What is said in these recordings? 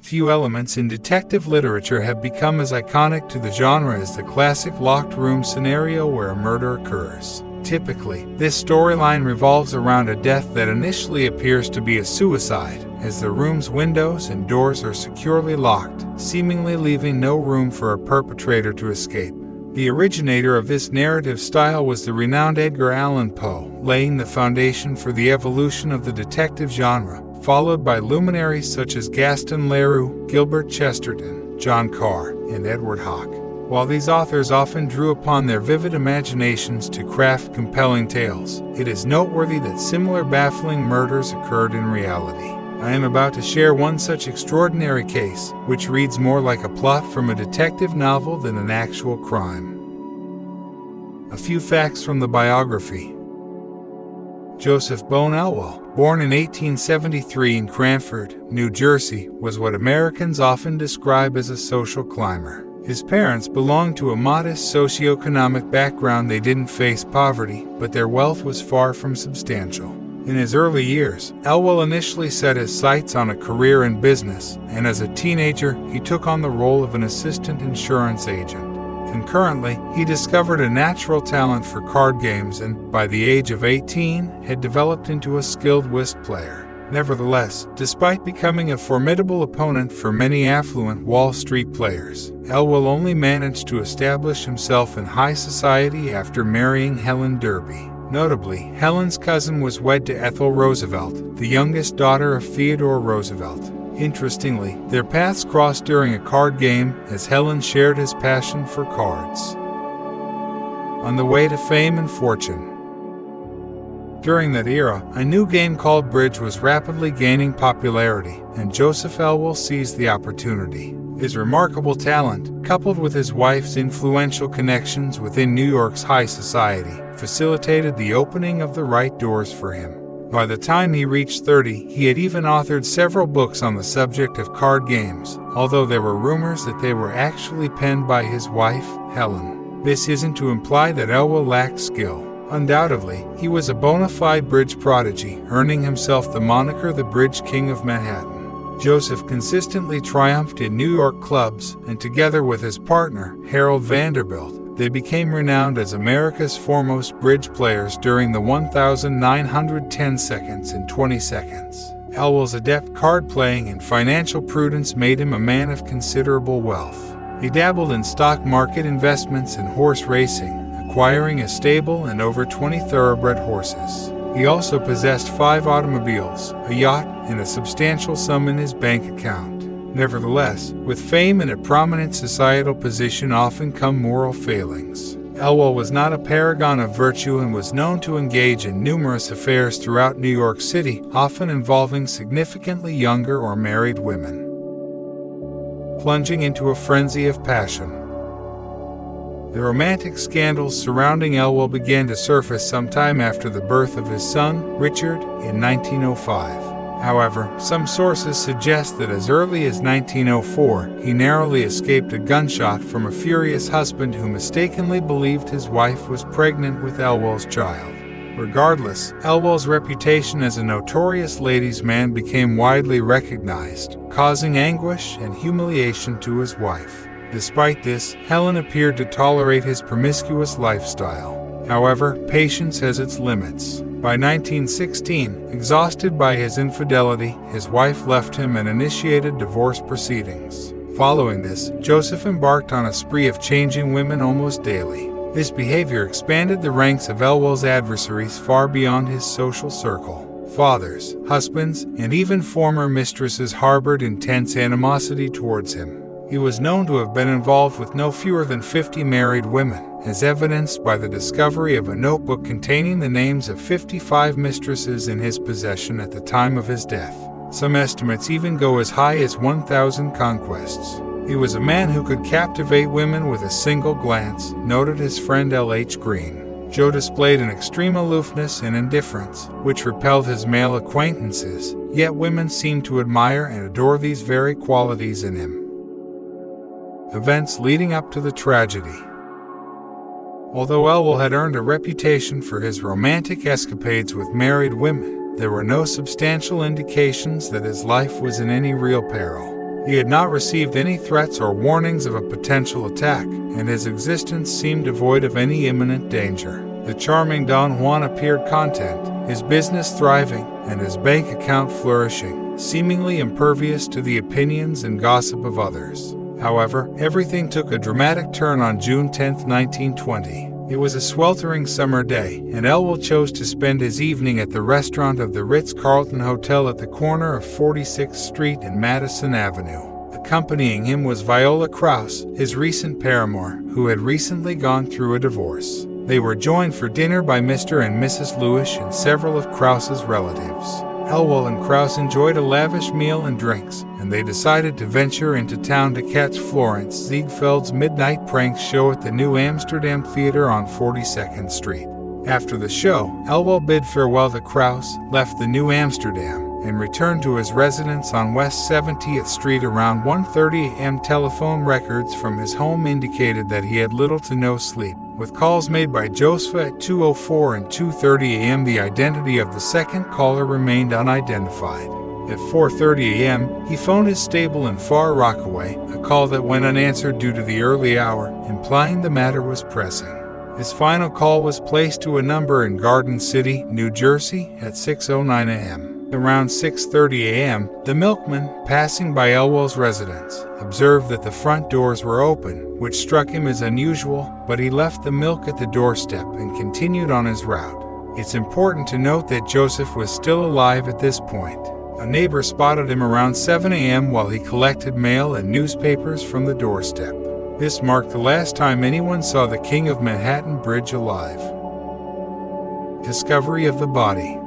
Few elements in detective literature have become as iconic to the genre as the classic locked room scenario where a murder occurs. Typically, this storyline revolves around a death that initially appears to be a suicide, as the room's windows and doors are securely locked, seemingly leaving no room for a perpetrator to escape. The originator of this narrative style was the renowned Edgar Allan Poe, laying the foundation for the evolution of the detective genre, followed by luminaries such as Gaston Leroux, Gilbert Chesterton, John Carr, and Edward Hawke. While these authors often drew upon their vivid imaginations to craft compelling tales, it is noteworthy that similar baffling murders occurred in reality. I am about to share one such extraordinary case, which reads more like a plot from a detective novel than an actual crime. A few facts from the biography. Joseph Bone Elwell, born in 1873 in Cranford, New Jersey, was what Americans often describe as a social climber. His parents belonged to a modest socioeconomic background. They didn't face poverty, but their wealth was far from substantial. In his early years, Elwell initially set his sights on a career in business, and as a teenager, he took on the role of an assistant insurance agent. Concurrently, he discovered a natural talent for card games and, by the age of 18, had developed into a skilled whist player. Nevertheless, despite becoming a formidable opponent for many affluent Wall Street players, Elwell only managed to establish himself in high society after marrying Helen Derby. Notably, Helen's cousin was wed to Ethel Roosevelt, the youngest daughter of Theodore Roosevelt. Interestingly, their paths crossed during a card game as Helen shared his passion for cards. On the way to fame and fortune. During that era, a new game called bridge was rapidly gaining popularity, and Joseph Elwell seized the opportunity. His remarkable talent, coupled with his wife's influential connections within New York's high society, facilitated the opening of the right doors for him. By the time he reached 30, he had even authored several books on the subject of card games, although there were rumors that they were actually penned by his wife, Helen. This isn't to imply that Elwell lacked skill. Undoubtedly, he was a bona fide bridge prodigy, earning himself the moniker the Bridge King of Manhattan. Joseph consistently triumphed in New York clubs, and together with his partner, Harold Vanderbilt, they became renowned as America's foremost bridge players during the 1,910 seconds and 20 seconds. Elwell's adept card playing and financial prudence made him a man of considerable wealth. He dabbled in stock market investments and horse racing, acquiring a stable and over 20 thoroughbred horses. He also possessed 5 automobiles, a yacht, and a substantial sum in his bank account. Nevertheless, with fame and a prominent societal position often come moral failings. Elwell was not a paragon of virtue and was known to engage in numerous affairs throughout New York City, often involving significantly younger or married women. Plunging into a frenzy of passion. The romantic scandals surrounding Elwell began to surface sometime after the birth of his son, Richard, in 1905. However, some sources suggest that as early as 1904, he narrowly escaped a gunshot from a furious husband who mistakenly believed his wife was pregnant with Elwell's child. Regardless, Elwell's reputation as a notorious ladies' man became widely recognized, causing anguish and humiliation to his wife. Despite this, Helen appeared to tolerate his promiscuous lifestyle. However, patience has its limits. By 1916, exhausted by his infidelity, his wife left him and initiated divorce proceedings. Following this, Joseph embarked on a spree of changing women almost daily. This behavior expanded the ranks of Elwell's adversaries far beyond his social circle. Fathers, husbands, and even former mistresses harbored intense animosity towards him. He was known to have been involved with no fewer than 50 married women, as evidenced by the discovery of a notebook containing the names of 55 mistresses in his possession at the time of his death. Some estimates even go as high as 1,000 conquests. He was a man who could captivate women with a single glance, noted his friend L.H. Green. Joe displayed an extreme aloofness and indifference, which repelled his male acquaintances, yet women seemed to admire and adore these very qualities in him. Events leading up to the tragedy. Although Elwell had earned a reputation for his romantic escapades with married women, there were no substantial indications that his life was in any real peril. He had not received any threats or warnings of a potential attack, and his existence seemed devoid of any imminent danger. The charming Don Juan appeared content, his business thriving, and his bank account flourishing, seemingly impervious to the opinions and gossip of others. However, everything took a dramatic turn on June 10, 1920. It was a sweltering summer day, and Elwell chose to spend his evening at the restaurant of the Ritz-Carlton Hotel at the corner of 46th Street and Madison Avenue. Accompanying him was Viola Krause, his recent paramour, who had recently gone through a divorce. They were joined for dinner by Mr. and Mrs. Lewis and several of Krause's relatives. Elwell and Krause enjoyed a lavish meal and drinks, and they decided to venture into town to catch Florence Ziegfeld's midnight prank show at the New Amsterdam Theater on 42nd Street. After the show, Elwell bid farewell to Krause, left the New Amsterdam, and returned to his residence on West 70th Street around 1:30 a.m. Telephone records from his home indicated that he had little to no sleep. With calls made by Joseph at 2:04 and 2:30 a.m., the identity of the second caller remained unidentified. At 4:30 a.m., he phoned his stable in Far Rockaway, a call that went unanswered due to the early hour, implying the matter was pressing. His final call was placed to a number in Garden City, New Jersey, at 6:09 a.m. Around 6:30 a.m., the milkman, passing by Elwell's residence, observed that the front doors were open, which struck him as unusual, but he left the milk at the doorstep and continued on his route. It's important to note that Joseph was still alive at this point. A neighbor spotted him around 7 a.m. while he collected mail and newspapers from the doorstep. This marked the last time anyone saw the King of Manhattan Bridge alive. Discovery of the body.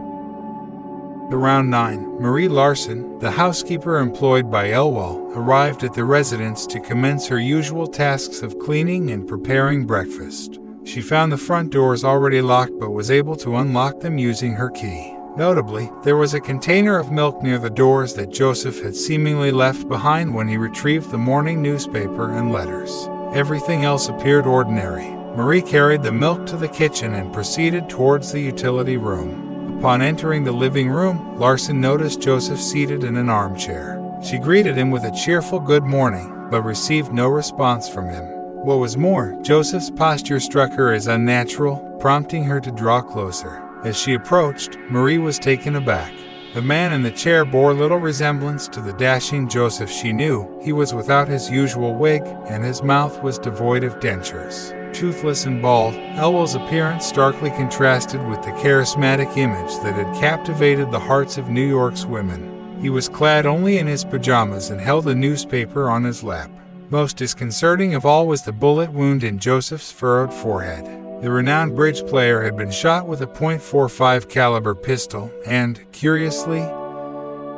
Around 9, Marie Larson, the housekeeper employed by Elwell, arrived at the residence to commence her usual tasks of cleaning and preparing breakfast. She found the front doors already locked but was able to unlock them using her key. Notably, there was a container of milk near the doors that Joseph had seemingly left behind when he retrieved the morning newspaper and letters. Everything else appeared ordinary. Marie carried the milk to the kitchen and proceeded towards the utility room. Upon entering the living room, Larson noticed Joseph seated in an armchair. She greeted him with a cheerful good morning, but received no response from him. What was more, Joseph's posture struck her as unnatural, prompting her to draw closer. As she approached, Marie was taken aback. The man in the chair bore little resemblance to the dashing Joseph she knew. He was without his usual wig, and his mouth was devoid of dentures. Toothless and bald, Elwell's appearance starkly contrasted with the charismatic image that had captivated the hearts of New York's women. He was clad only in his pajamas and held a newspaper on his lap. Most disconcerting of all was the bullet wound in Joseph's furrowed forehead. The renowned bridge player had been shot with a .45 caliber pistol, and, curiously,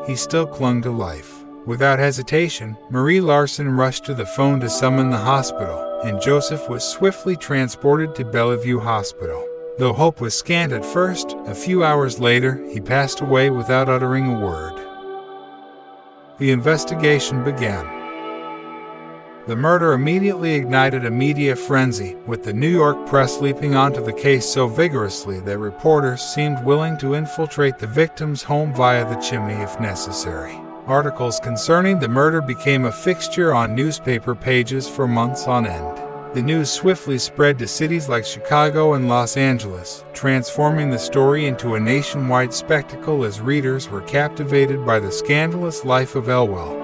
he still clung to life. Without hesitation, Marie Larson rushed to the phone to summon the hospital, and Joseph was swiftly transported to Bellevue Hospital. Though hope was scant at first, a few hours later, he passed away without uttering a word. The investigation began. The murder immediately ignited a media frenzy, with the New York press leaping onto the case so vigorously that reporters seemed willing to infiltrate the victim's home via the chimney if necessary. Articles concerning the murder became a fixture on newspaper pages for months on end. The news swiftly spread to cities like Chicago and Los Angeles, transforming the story into a nationwide spectacle as readers were captivated by the scandalous life of Elwell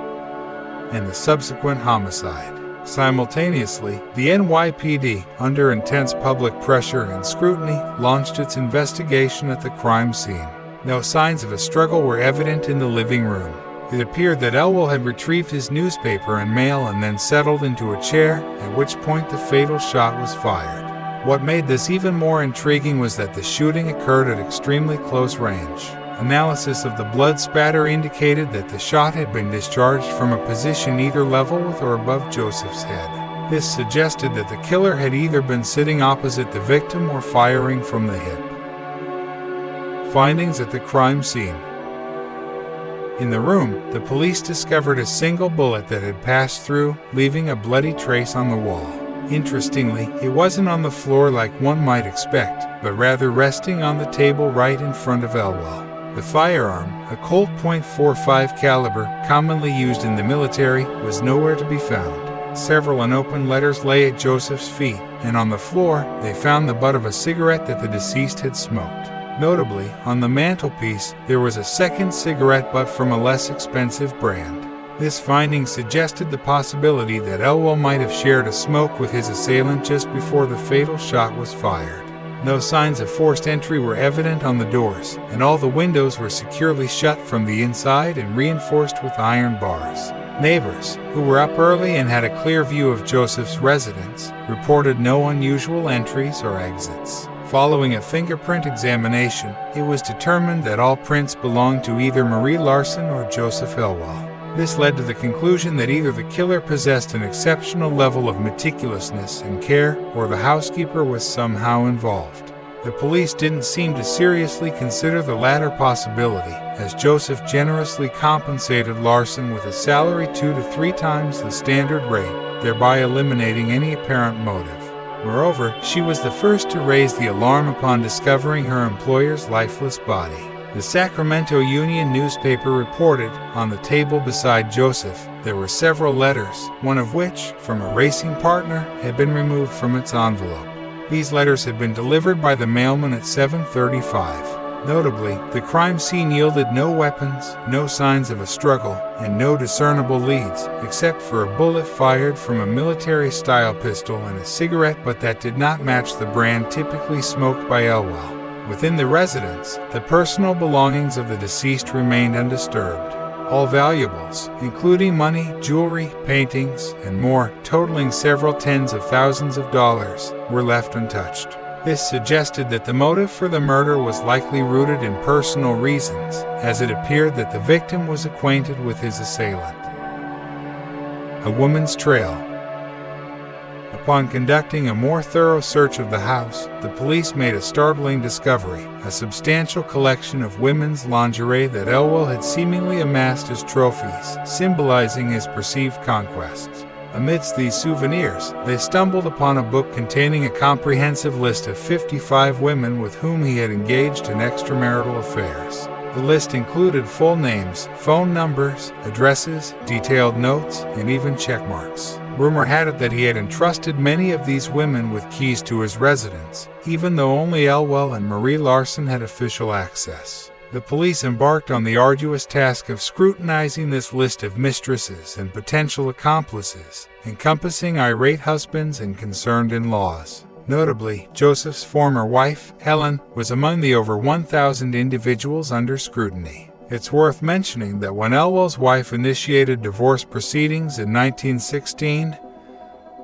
and the subsequent homicide. Simultaneously, the NYPD, under intense public pressure and scrutiny, launched its investigation at the crime scene. No signs of a struggle were evident in the living room. It appeared that Elwell had retrieved his newspaper and mail and then settled into a chair, at which point the fatal shot was fired. What made this even more intriguing was that the shooting occurred at extremely close range. Analysis of the blood spatter indicated that the shot had been discharged from a position either level with or above Joseph's head. This suggested that the killer had either been sitting opposite the victim or firing from the hip. Findings at the crime scene. In the room, the police discovered a single bullet that had passed through, leaving a bloody trace on the wall. Interestingly, it wasn't on the floor like one might expect, but rather resting on the table right in front of Elwell. The firearm, a Colt .45 caliber commonly used in the military, was nowhere to be found. Several unopened letters lay at Joseph's feet, and on the floor they found the butt of a cigarette that the deceased had smoked. Notably, on the mantelpiece, there was a second cigarette butt from a less expensive brand. This finding suggested the possibility that Elwell might have shared a smoke with his assailant just before the fatal shot was fired. No signs of forced entry were evident on the doors, and all the windows were securely shut from the inside and reinforced with iron bars. Neighbors, who were up early and had a clear view of Joseph's residence, reported no unusual entries or exits. Following a fingerprint examination, it was determined that all prints belonged to either Marie Larson or Joseph Elwell. This led to the conclusion that either the killer possessed an exceptional level of meticulousness and care, or the housekeeper was somehow involved. The police didn't seem to seriously consider the latter possibility, as Joseph generously compensated Larson with a salary 2 to 3 times the standard rate, thereby eliminating any apparent motive. Moreover, she was the first to raise the alarm upon discovering her employer's lifeless body. The Sacramento Union newspaper reported, on the table beside Joseph, there were several letters, one of which, from a racing partner, had been removed from its envelope. These letters had been delivered by the mailman at 7:35. Notably, the crime scene yielded no weapons, no signs of a struggle, and no discernible leads, except for a bullet fired from a military-style pistol and a cigarette butt that did not match the brand typically smoked by Elwell. Within the residence, the personal belongings of the deceased remained undisturbed. All valuables, including money, jewelry, paintings, and more, totaling several tens of thousands of dollars, were left untouched. This suggested that the motive for the murder was likely rooted in personal reasons, as it appeared that the victim was acquainted with his assailant. A woman's trail. Upon conducting a more thorough search of the house, the police made a startling discovery: a substantial collection of women's lingerie that Elwell had seemingly amassed as trophies, symbolizing his perceived conquests. Amidst these souvenirs, they stumbled upon a book containing a comprehensive list of 55 women with whom he had engaged in extramarital affairs. The list included full names, phone numbers, addresses, detailed notes, and even checkmarks. Rumor had it that he had entrusted many of these women with keys to his residence, even though only Elwell and Marie Larson had official access. The police embarked on the arduous task of scrutinizing this list of mistresses and potential accomplices, encompassing irate husbands and concerned in-laws. Notably, Joseph's former wife, Helen, was among the over 1,000 individuals under scrutiny. It's worth mentioning that when Elwell's wife initiated divorce proceedings in 1916,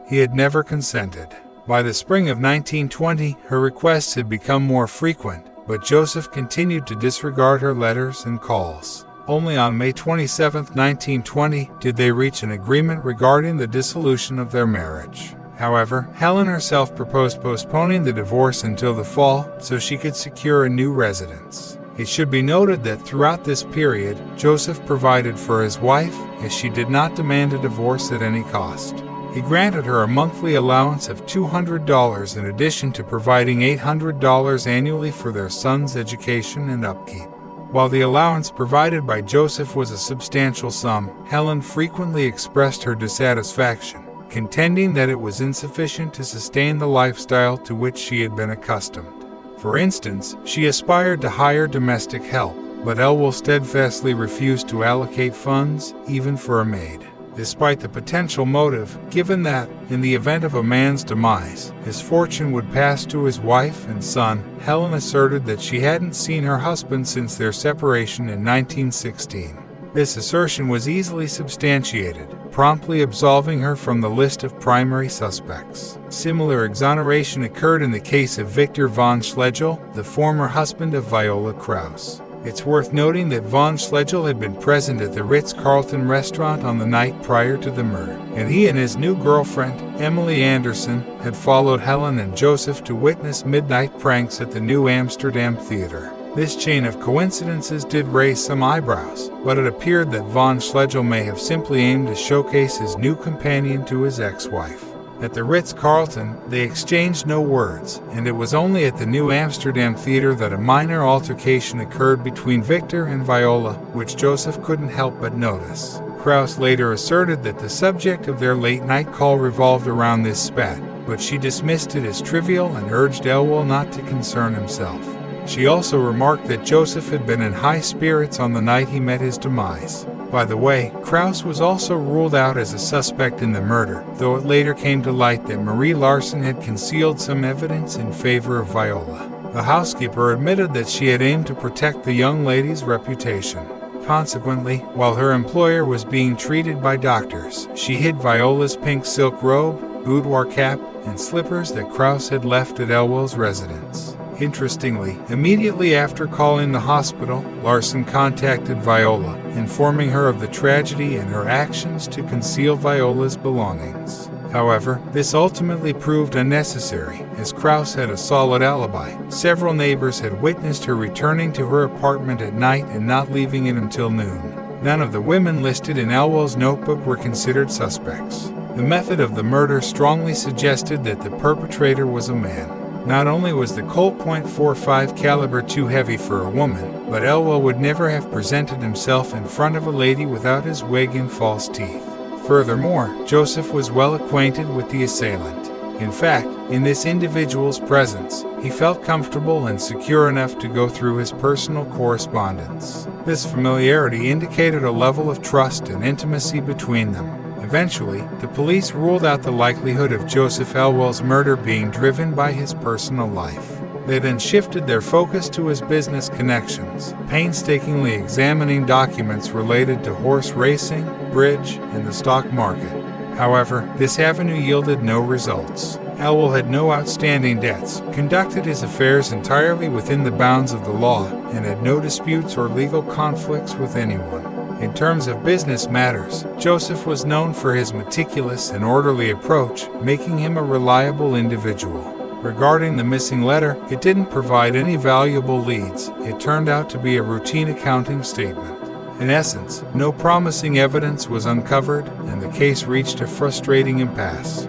he had never consented. By the spring of 1920, her requests had become more frequent, but Joseph continued to disregard her letters and calls. Only on May 27, 1920, did they reach an agreement regarding the dissolution of their marriage. However, Helen herself proposed postponing the divorce until the fall so she could secure a new residence. It should be noted that throughout this period, Joseph provided for his wife, as she did not demand a divorce at any cost. He granted her a monthly allowance of $200 in addition to providing $800 annually for their son's education and upkeep. While the allowance provided by Joseph was a substantial sum, Helen frequently expressed her dissatisfaction, contending that it was insufficient to sustain the lifestyle to which she had been accustomed. For instance, she aspired to hire domestic help, but Elwell steadfastly refused to allocate funds, even for a maid. Despite the potential motive, given that, in the event of a man's demise, his fortune would pass to his wife and son, Helen asserted that she hadn't seen her husband since their separation in 1916. This assertion was easily substantiated, promptly absolving her from the list of primary suspects. Similar exoneration occurred in the case of Victor von Schlegel, the former husband of Viola Krause. It's worth noting that von Schlegel had been present at the Ritz-Carlton restaurant on the night prior to the murder, and he and his new girlfriend, Emily Anderson, had followed Helen and Joseph to witness midnight pranks at the New Amsterdam Theater. This chain of coincidences did raise some eyebrows, but it appeared that von Schlegel may have simply aimed to showcase his new companion to his ex-wife. At the Ritz-Carlton, they exchanged no words, and it was only at the New Amsterdam Theater that a minor altercation occurred between Victor and Viola, which Joseph couldn't help but notice. Krauss later asserted that the subject of their late-night call revolved around this spat, but she dismissed it as trivial and urged Elwell not to concern himself. She also remarked that Joseph had been in high spirits on the night he met his demise. By the way, Krauss was also ruled out as a suspect in the murder, though it later came to light that Marie Larson had concealed some evidence in favor of Viola. The housekeeper admitted that she had aimed to protect the young lady's reputation. Consequently, while her employer was being treated by doctors, she hid Viola's pink silk robe, boudoir cap, and slippers that Krauss had left at Elwell's residence. Interestingly, immediately after calling the hospital, Larson contacted Viola, informing her of the tragedy and her actions to conceal Viola's belongings. However, this ultimately proved unnecessary, as Krauss had a solid alibi. Several neighbors had witnessed her returning to her apartment at night and not leaving it until noon. None of the women listed in Elwell's notebook were considered suspects. The method of the murder strongly suggested that the perpetrator was a man. Not only was the Colt .45 caliber too heavy for a woman, but Elwell would never have presented himself in front of a lady without his wig and false teeth. Furthermore, Joseph was well acquainted with the assailant. In fact, in this individual's presence, he felt comfortable and secure enough to go through his personal correspondence. This familiarity indicated a level of trust and intimacy between them. Eventually, the police ruled out the likelihood of Joseph Elwell's murder being driven by his personal life. They then shifted their focus to his business connections, painstakingly examining documents related to horse racing, bridge, and the stock market. However, this avenue yielded no results. Elwell had no outstanding debts, conducted his affairs entirely within the bounds of the law, and had no disputes or legal conflicts with anyone. In terms of business matters, Joseph was known for his meticulous and orderly approach, making him a reliable individual. Regarding the missing letter, it didn't provide any valuable leads. It turned out to be a routine accounting statement. In essence, no promising evidence was uncovered, and the case reached a frustrating impasse.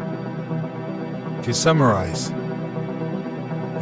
To summarize,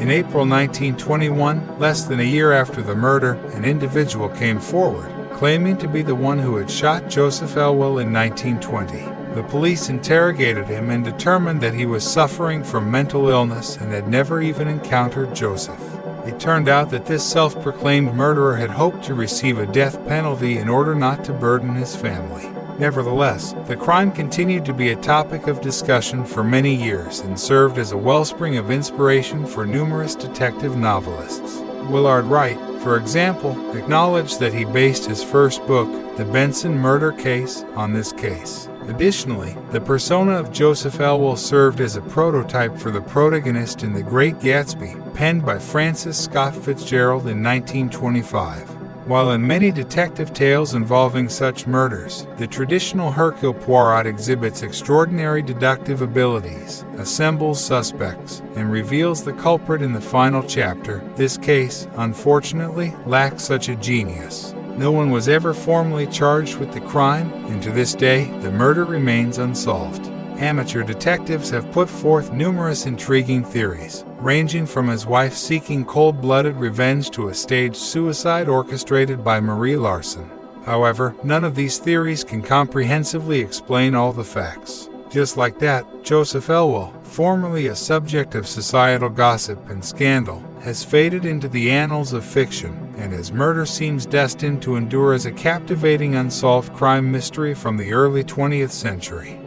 in April 1921, less than a year after the murder, an individual came forward, claiming to be the one who had shot Joseph Elwell in 1920. The police interrogated him and determined that he was suffering from mental illness and had never even encountered Joseph. It turned out that this self-proclaimed murderer had hoped to receive a death penalty in order not to burden his family. Nevertheless, the crime continued to be a topic of discussion for many years and served as a wellspring of inspiration for numerous detective novelists. Willard Wright, for example, acknowledged that he based his first book, The Benson Murder Case, on this case. Additionally, the persona of Joseph Elwell served as a prototype for the protagonist in The Great Gatsby, penned by Francis Scott Fitzgerald in 1925. While in many detective tales involving such murders, the traditional Hercule Poirot exhibits extraordinary deductive abilities, assembles suspects, and reveals the culprit in the final chapter, this case, unfortunately, lacks such a genius. No one was ever formally charged with the crime, and to this day, the murder remains unsolved. Amateur detectives have put forth numerous intriguing theories, ranging from his wife seeking cold-blooded revenge to a staged suicide orchestrated by Marie Larson. However, none of these theories can comprehensively explain all the facts. Just like that, Joseph Elwell, formerly a subject of societal gossip and scandal, has faded into the annals of fiction, and his murder seems destined to endure as a captivating unsolved crime mystery from the early 20th century.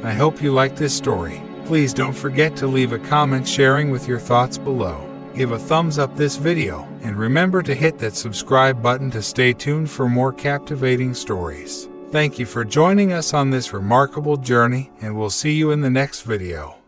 I hope you liked this story. Please don't forget to leave a comment sharing with your thoughts below. Give a thumbs up this video, and remember to hit that subscribe button to stay tuned for more captivating stories. Thank you for joining us on this remarkable journey, and we'll see you in the next video.